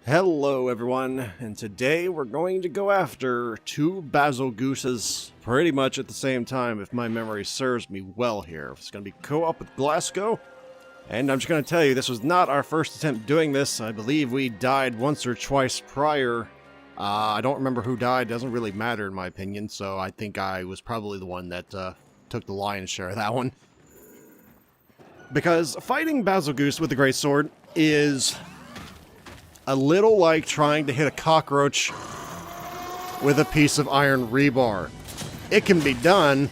Hello everyone, and today we're going to go after two basil gooses pretty much at the same time if my memory serves me well here. It's going to be co-op with Glasgow, and I'm just going to tell you this was not our first attempt doing this. I believe we died once or twice prior. I don't remember who died, doesn't really matter in my opinion, so I think I was probably the one that took the lion's share of that one. Because fighting basil goose with the greatsword is a little like trying to hit a cockroach with a piece of iron rebar. It can be done,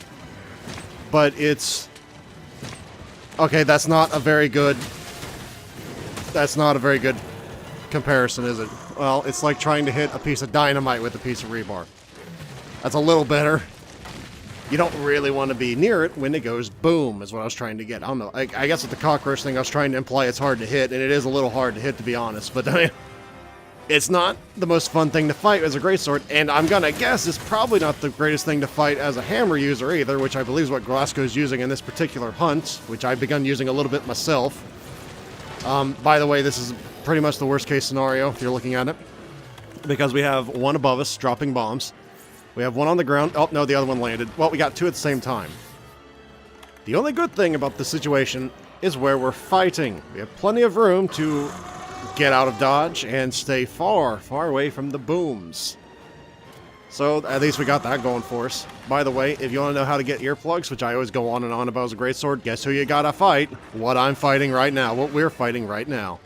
but it's... Okay, that's not a very good comparison, is it? Well, it's like trying to hit a piece of dynamite with a piece of rebar. That's a little better. You don't really want to be near it when it goes boom, is what I was trying to get. I don't know. I guess with the cockroach thing, I was trying to imply it's hard to hit, and it is a little hard to hit, to be honest. But I mean, it's not the most fun thing to fight as a greatsword, and I'm gonna guess it's probably not the greatest thing to fight as a hammer user either, which I believe is what Glasgow is using in this particular hunt, which I've begun using a little bit myself. By the way, this is pretty much the worst case scenario if you're looking at it, because we have one above us dropping bombs. We have one on the ground. Oh, no, the other one landed. Well, we got two at the same time. The only good thing about the situation is where we're fighting. We have plenty of room to get out of dodge and stay far, far away from the booms. So, at least we got that going for us. By the way, if you want to know how to get earplugs, which I always go on and on about as a greatsword, guess who you gotta fight? What I'm fighting right now. What we're fighting right now.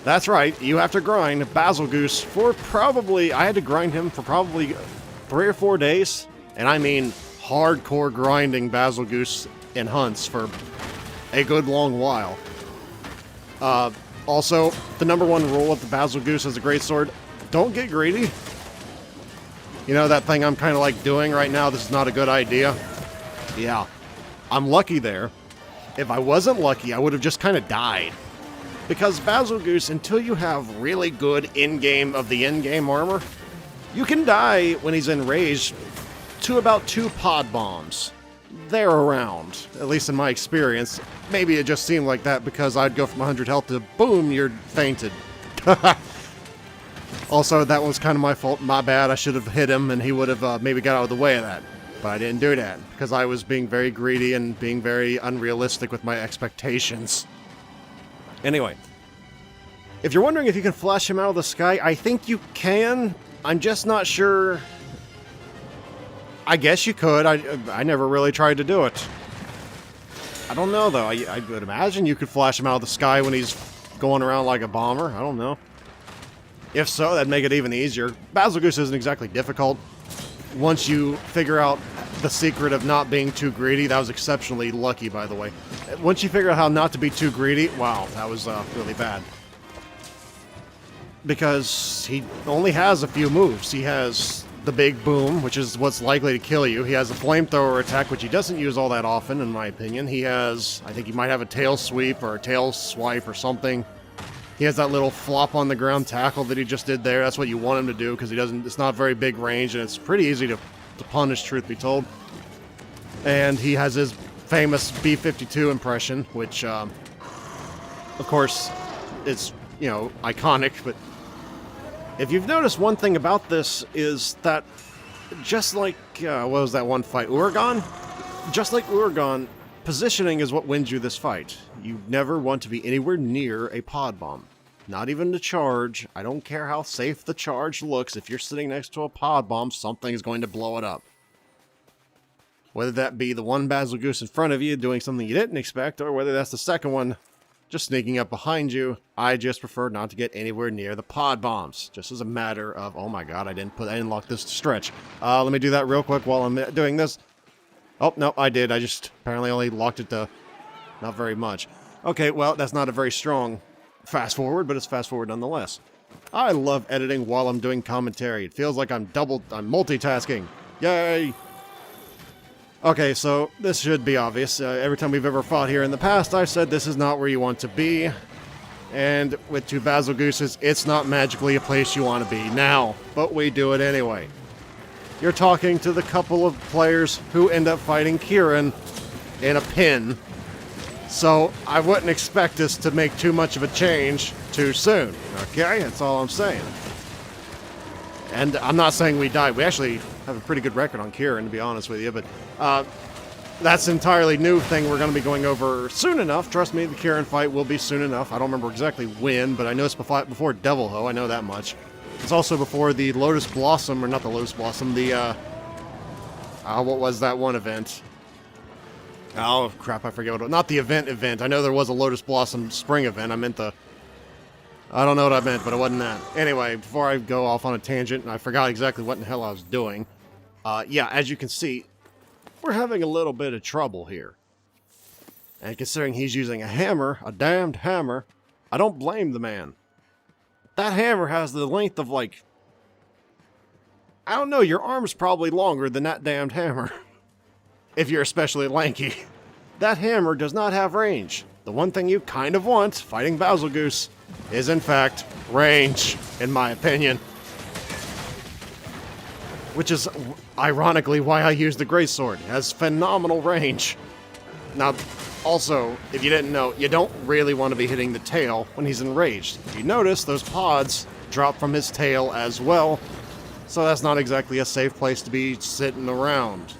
That's right, you have to grind Basil Goose for probably... I had to grind him for probably 3 or 4 days, and I mean hardcore grinding Basil Goose in hunts for a good long while. Also, the number one rule of the Basil Goose as a greatsword, don't get greedy. You know that thing I'm kind of like doing right now, this is not a good idea? Yeah, I'm lucky there. If I wasn't lucky, I would have just kind of died. Because Basil Goose, until you have really good in-game of the in-game armor, you can die when he's enraged to about 2 pod bombs. They're around, at least in my experience. Maybe it just seemed like that because I'd go from 100 health to boom, you're fainted. Also, that was kind of my fault, my bad. I should have hit him and he would have maybe got out of the way of that. But I didn't do that because I was being very greedy and being very unrealistic with my expectations. Anyway, if you're wondering if you can flash him out of the sky, I think you can. I'm just not sure. I guess you could. I never really tried to do it. I don't know, though. I would imagine you could flash him out of the sky when he's going around like a bomber. I don't know. If so, that'd make it even easier. Basil Goose isn't exactly difficult. Once you figure out the secret of not being too greedy, that was exceptionally lucky, by the way. Once you figure out how not to be too greedy, wow, that was really bad. Because he only has a few moves. He has the big boom, which is what's likely to kill you. He has a flamethrower attack, which he doesn't use all that often, in my opinion. He has, I think he might have a tail sweep or a tail swipe or something. He has that little flop on the ground tackle that he just did there. That's what you want him to do, because he doesn't. It's not very big range, and it's pretty easy to punish, truth be told. And he has his famous B-52 impression, which, of course, it's, you know, iconic, but if you've noticed one thing about this is that just like, what was that one fight, Uragan? Just like Uragan, positioning is what wins you this fight. You never want to be anywhere near a pod bomb. Not even to charge. I don't care how safe the charge looks. If you're sitting next to a pod bomb, something is going to blow it up. Whether that be the one Basil Goose in front of you doing something you didn't expect, or whether that's the second one just sneaking up behind you, I just prefer not to get anywhere near the pod bombs. Just as a matter of, oh my god, I didn't lock this to stretch. Let me do that real quick while I'm doing this. Oh, no, I did. I just apparently only locked it to not very much. Okay, well, that's not a very strong fast forward, but it's fast forward nonetheless. I love editing while I'm doing commentary. It feels like I'm multitasking. Yay! Okay, so this should be obvious. Every time we've ever fought here in the past, I've said this is not where you want to be. And with 2 Basil Gooses, it's not magically a place you want to be now, but we do it anyway. You're talking to the couple of players who end up fighting Kieran in a pin. So I wouldn't expect us to make too much of a change too soon. Okay, that's all I'm saying. And I'm not saying we died. We actually have a pretty good record on Kieran, to be honest with you, but that's an entirely new thing we're going to be going over soon enough. Trust me, the Kieran fight will be soon enough. I don't remember exactly when, but I know it's before Devil Ho. I know that much. It's also before the Lotus Blossom, or not the Lotus Blossom, the, what was that one event? Oh, crap, I forget what it was. Not the event. I know there was a Lotus Blossom spring event. I meant the... I don't know what I meant, but it wasn't that. Anyway, before I go off on a tangent, and I forgot exactly what in the hell I was doing. Yeah, as you can see, we're having a little bit of trouble here. And considering he's using a hammer, a damned hammer, I don't blame the man. That hammer has the length of, like... I don't know, your arm's probably longer than that damned hammer. If you're especially lanky. That hammer does not have range. The one thing you kind of want, fighting Bazels, is in fact range, in my opinion. Which is, ironically, why I use the greatsword. It has phenomenal range. Now, also, if you didn't know, you don't really want to be hitting the tail when he's enraged. If you notice, those pods drop from his tail as well, so that's not exactly a safe place to be sitting around.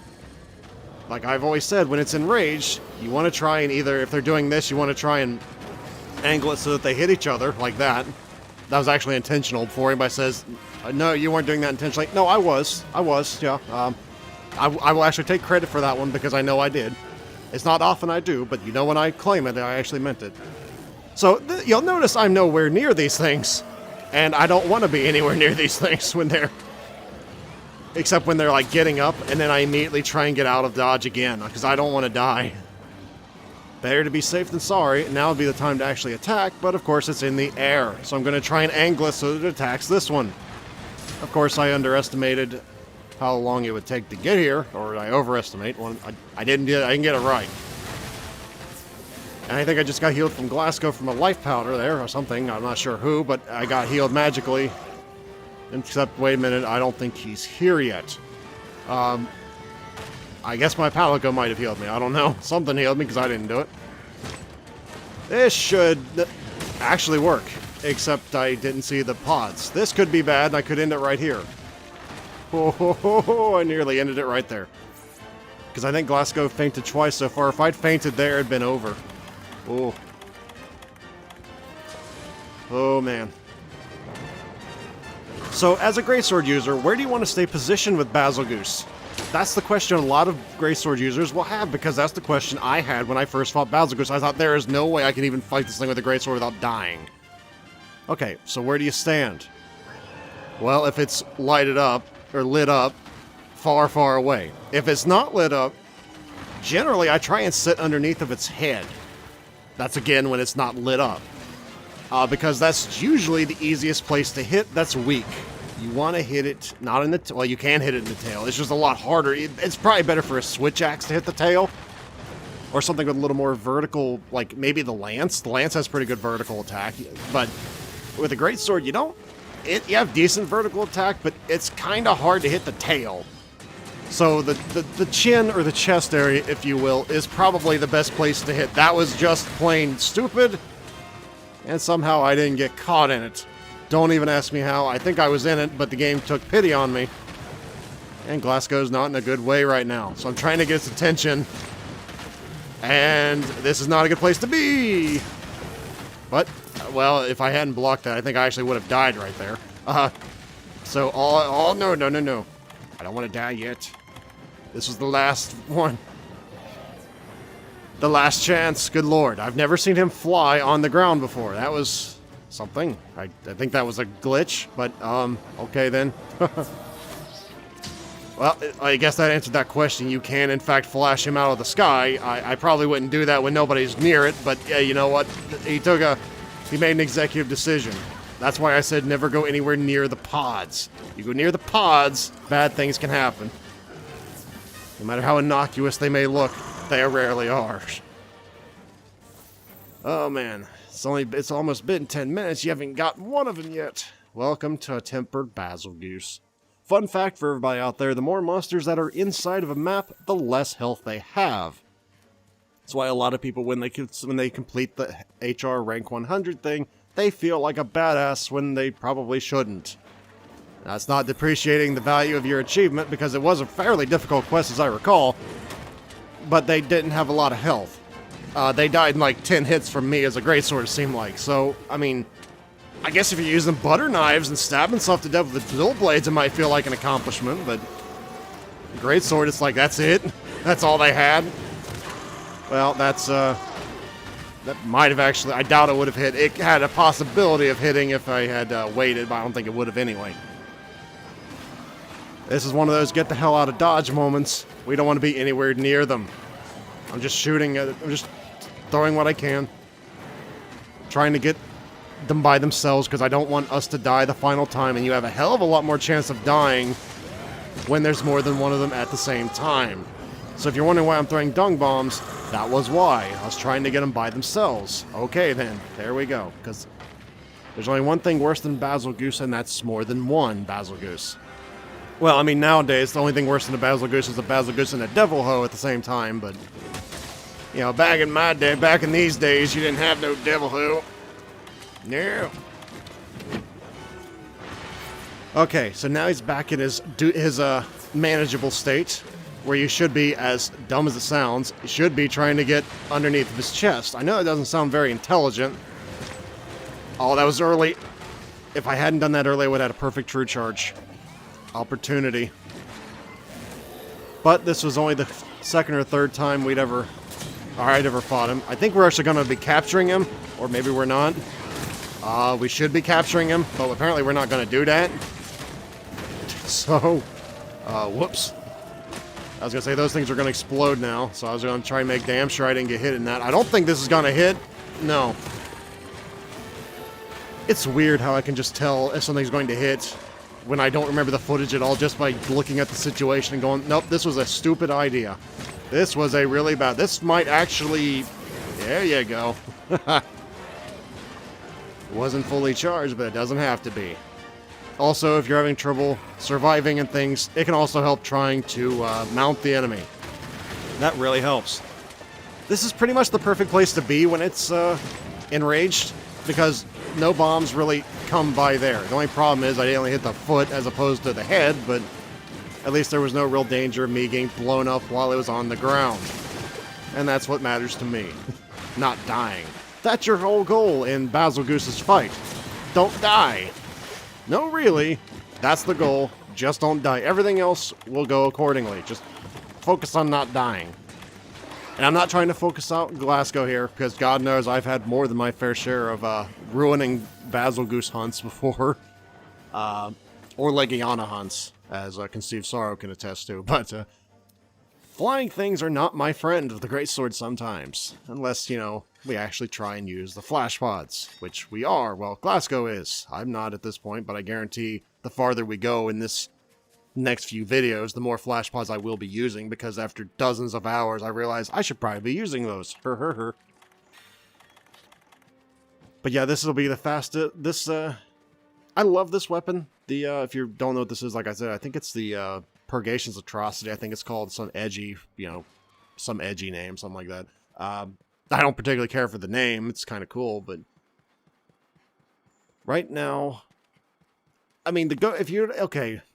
Like I've always said, when it's enraged, you want to try and either, if they're doing this, you want to try and angle it so that they hit each other, like that. That was actually intentional before anybody says, no, you weren't doing that intentionally. No, I was, yeah. I will actually take credit for that one because I know I did. It's not often I do, but you know when I claim it, I actually meant it. So, you'll notice I'm nowhere near these things, and I don't want to be anywhere near these things when they're... Except when they're like getting up, and then I immediately try and get out of dodge again, because I don't want to die. Better to be safe than sorry. Now would be the time to actually attack, but of course it's in the air. So I'm going to try and angle it so that it attacks this one. Of course I underestimated how long it would take to get here, or I overestimate. I didn't get it right. And I think I just got healed from Glasgow from a life powder there, or something. I'm not sure who, but I got healed magically. Except, wait a minute, I don't think he's here yet. I guess my Palico might have healed me. I don't know. Something healed me because I didn't do it. This should actually work. Except I didn't see the pods. This could be bad and I could end it right here. Oh, I nearly ended it right there. Because I think Glasgow fainted twice so far. If I'd fainted there, it'd been over. Oh. Oh, man. So, as a greatsword user, where do you want to stay positioned with Bazels? That's the question a lot of greatsword users will have, because that's the question I had when I first fought Bazels. I thought, there is no way I can even fight this thing with a greatsword without dying. Okay, so where do you stand? Well, if it's lighted up, or lit up, far, far away. If it's not lit up, generally I try and sit underneath of its head. That's again when it's not lit up. Because that's usually the easiest place to hit that's weak. You want to hit it, not in the... well, you can hit it in the tail. It's just a lot harder. It's probably better for a switch axe to hit the tail. Or something with a little more vertical, like maybe the lance. The lance has pretty good vertical attack. But with a greatsword, you don't... you have decent vertical attack, but it's kind of hard to hit the tail. So the chin, or the chest area, if you will, is probably the best place to hit. That was just plain stupid. And somehow I didn't get caught in it. Don't even ask me how. I think I was in it, but the game took pity on me. And Glasgow's not in a good way right now. So I'm trying to get its attention. And this is not a good place to be. But, well, if I hadn't blocked that, I think I actually would have died right there. So, no. I don't want to die yet. This was the last one. The last chance, good lord. I've never seen him fly on the ground before. That was something. I think that was a glitch, but, okay then. Well, I guess that answered that question. You can, in fact, flash him out of the sky. I probably wouldn't do that when nobody's near it, but, yeah, you know what? He made an executive decision. That's why I said never go anywhere near the pods. You go near the pods, bad things can happen. No matter how innocuous they may look, they rarely are. Oh man, it's almost been 10 minutes. You haven't gotten one of them yet. Welcome to a tempered Bazels. Fun fact for everybody out there: the more monsters that are inside of a map, the less health they have. That's why a lot of people, when they complete the HR rank 100 thing, they feel like a badass when they probably shouldn't. That's not depreciating the value of your achievement, because it was a fairly difficult quest as I recall, but they didn't have a lot of health. They died in like 10 hits from me as a greatsword, it seemed like. So, I mean, I guess if you're using butter knives and stabbing stuff to death with the dual blades, it might feel like an accomplishment, but greatsword, it's like, that's it? That's all they had? Well, that might have actually, I doubt it would have hit. It had a possibility of hitting if I had waited, but I don't think it would have anyway. This is one of those get the hell out of Dodge moments. We don't want to be anywhere near them. I'm just shooting at it. I'm just throwing what I can. Trying to get them by themselves, because I don't want us to die the final time, and you have a hell of a lot more chance of dying when there's more than one of them at the same time. So if you're wondering why I'm throwing dung bombs, that was why. I was trying to get them by themselves. Okay then, there we go. Because there's only one thing worse than Basil Goose, and that's more than one Basil Goose. Well, I mean, nowadays, the only thing worse than a Basil Goose is a Basil Goose and a Devil Hoe at the same time, but, you know, back in my day, back in these days, you didn't have no Devil Hoe. No. Okay, so now he's back in his manageable state, where you should be, as dumb as it sounds, you should be trying to get underneath of his chest. I know it doesn't sound very intelligent. Oh, that was early. If I hadn't done that early, I would have had a perfect true charge opportunity. But this was only the second or third time I'd ever fought him. I think we're actually going to be capturing him, or maybe we're not. We should be capturing him, but apparently we're not going to do that. So, whoops. I was going to say those things are going to explode now, so I was going to try and make damn sure I didn't get hit in that. I don't think this is going to hit. No. It's weird how I can just tell if something's going to hit when I don't remember the footage at all, just by looking at the situation and going, nope, this was a stupid idea. This was a really bad... This might actually... There you go. It wasn't fully charged, but it doesn't have to be. Also, if you're having trouble surviving and things, it can also help trying to mount the enemy. That really helps. This is pretty much the perfect place to be when it's enraged, because no bombs really come by there. The only problem is I only hit the foot as opposed to the head, but at least there was no real danger of me getting blown up while it was on the ground. And that's what matters to me. Not dying. That's your whole goal in Basil Goose's fight. Don't die. No, really. That's the goal. Just don't die. Everything else will go accordingly. Just focus on not dying. And I'm not trying to focus out Glasgow here, because God knows I've had more than my fair share of ruining Basil Goose hunts before. Or Legiana hunts, as Conceived Sorrow can attest to. But flying things are not my friend with the greatsword sometimes. Unless, you know, we actually try and use the flash pods, which we are. Well, Glasgow is. I'm not at this point, but I guarantee the farther we go in this next few videos, the more flash pods I will be using, because after dozens of hours, I realize I should probably be using those. But yeah, this will be the fastest. I love this weapon. If you don't know what this is, like I said, I think it's the Purgation's Atrocity. I think it's called some edgy, some edgy name, something like that. I don't particularly care for the name. It's kind of cool, but right now, I mean,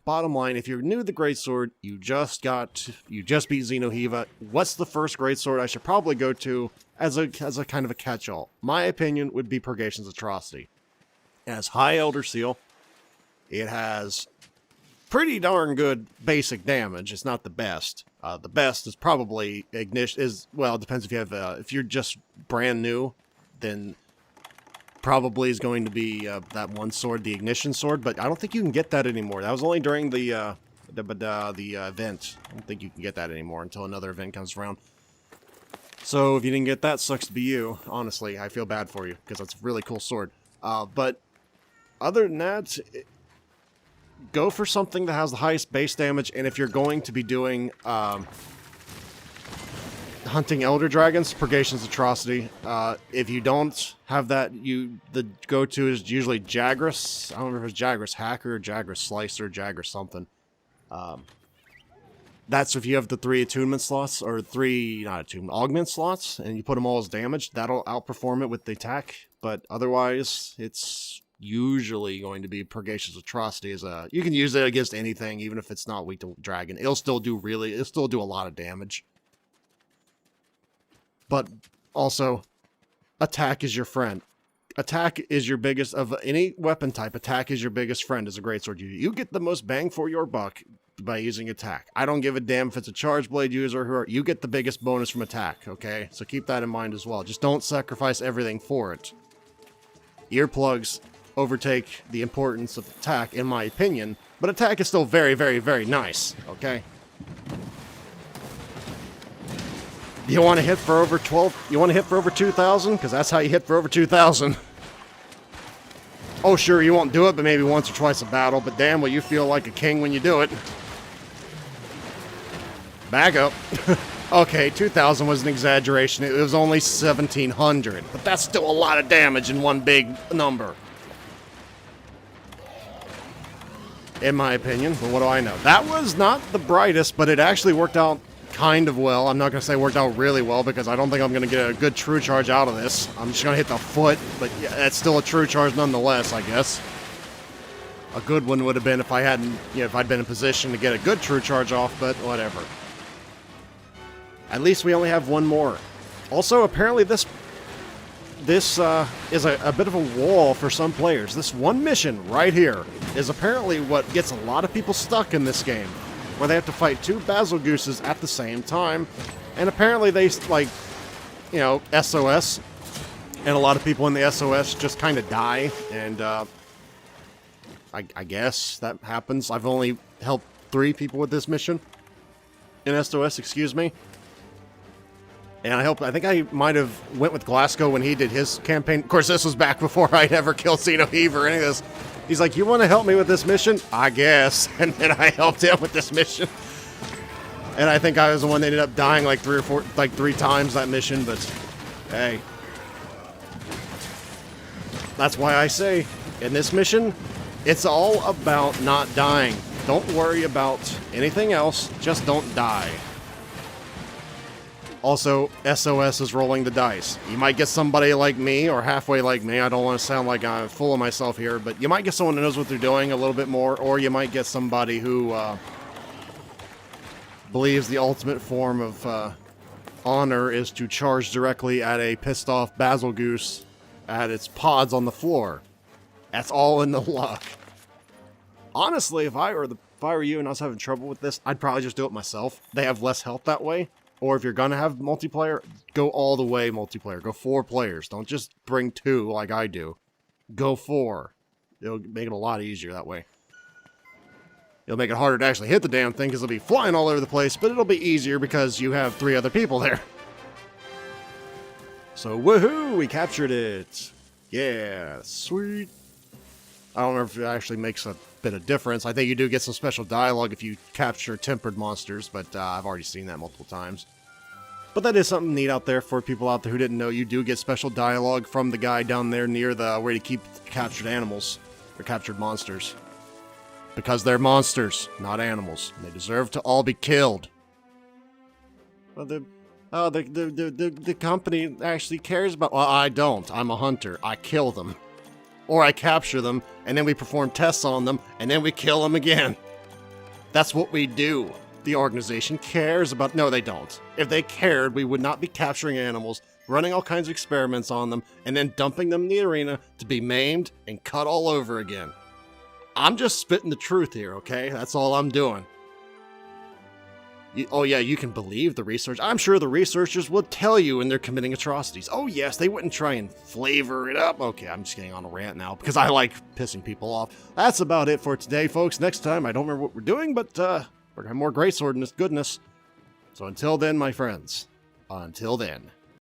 bottom line, if you're new to the greatsword, you just beat Xenohiva. What's the first greatsword I should probably go to as a kind of a catch-all? My opinion would be Purgation's Atrocity. It has high Elder Seal. It has pretty darn good basic damage. It's not the best. The best is probably Ignition. Well, it depends if you have if you're just brand new, then probably is going to be that one sword, the Ignition Sword, but I don't think you can get that anymore. That was only during the event. I don't think you can get that anymore until another event comes around. So if you didn't get that, sucks to be you. Honestly, I feel bad for you, because that's a really cool sword. But other than that, go for something that has the highest base damage, and if you're going to be doing hunting Elder Dragons, Purgation's Atrocity. If you don't have that, the go-to is usually Jagras. I don't remember if it's Jagras Hacker, Jagras Slicer, Jagras something. That's if you have the 3 attunement slots, or 3, not attunement, augment slots, and you put them all as damage, that'll outperform it with the attack, but otherwise, it's usually going to be Purgacious Atrocity as a... You can use it against anything, even if it's not weak to Dragon. It'll still do a lot of damage. But also, attack is your friend. Attack is your biggest, of any weapon type, attack is your biggest friend as a greatsword user. You get the most bang for your buck by using attack. I don't give a damn if it's a charge blade user or you get the biggest bonus from attack, okay? So keep that in mind as well. Just don't sacrifice everything for it. Earplugs overtake the importance of attack, in my opinion, but attack is still very, very, very nice, okay? You want to hit for over 12? You want to hit for over 2,000? Because that's how you hit for over 2,000. Oh, sure, you won't do it, but maybe once or twice a battle, but damn, will you feel like a king when you do it. Back up. Okay, 2,000 was an exaggeration. It was only 1,700, but that's still a lot of damage in one big number. In my opinion, but what do I know? That was not the brightest, but it actually worked out kind of well. I'm not going to say it worked out really well, because I don't think I'm going to get a good true charge out of this. I'm just going to hit the foot, but yeah, it's still a true charge nonetheless, I guess. A good one would have been if I hadn't, if I'd been in position to get a good true charge off, but whatever. At least we only have one more. Also, apparently this is a bit of a wall for some players. This one mission right here is apparently what gets a lot of people stuck in this game, where they have to fight 2 Basil Gooses at the same time, and apparently they, like, SOS, and a lot of people in the SOS just kind of die, and I guess that happens. I've only helped 3 people with this mission in SOS, excuse me. And I think I might have went with Glasgow when he did his campaign. Of course, this was back before I'd ever killed Xeno Heave or any of this. He's like, you want to help me with this mission? I guess. And then I helped him with this mission. And I think I was the one that ended up dying like 3 times that mission, but hey. That's why I say, in this mission, it's all about not dying. Don't worry about anything else, just don't die. Also, SOS is rolling the dice. You might get somebody like me, or halfway like me. I don't want to sound like I'm full of myself here, but you might get someone who knows what they're doing a little bit more, or you might get somebody who believes the ultimate form of honor is to charge directly at a pissed off Basil Goose at its pods on the floor. That's all in the luck. Honestly, if I were you and I was having trouble with this, I'd probably just do it myself. They have less health that way. Or if you're going to have multiplayer, go all the way multiplayer. Go 4 players. Don't just bring 2 like I do. Go 4. It'll make it a lot easier that way. It'll make it harder to actually hit the damn thing because it'll be flying all over the place, but it'll be easier because you have 3 other people there. So, woohoo! We captured it! Yeah, sweet! I don't know if it actually makes a bit of difference. I think you do get some special dialogue if you capture tempered monsters, but I've already seen that multiple times. But that is something neat out there for people out there who didn't know. You do get special dialogue from the guy down there near the where you keep captured animals, or captured monsters. Because they're monsters, not animals. And they deserve to all be killed. But the company actually cares about... Well, I don't. I'm a hunter. I kill them. Or I capture them, and then we perform tests on them, and then we kill them again. That's what we do. The organization cares about... No, they don't. If they cared, we would not be capturing animals, running all kinds of experiments on them, and then dumping them in the arena to be maimed and cut all over again. I'm just spitting the truth here, okay? That's all I'm doing. Oh yeah, you can believe the research. I'm sure the researchers will tell you when they're committing atrocities. Oh yes, they wouldn't try and flavor it up. Okay, I'm just getting on a rant now because I like pissing people off. That's about it for today, folks. Next time, I don't remember what we're doing, but we're gonna have more greatsword in this goodness. So until then, my friends, until then.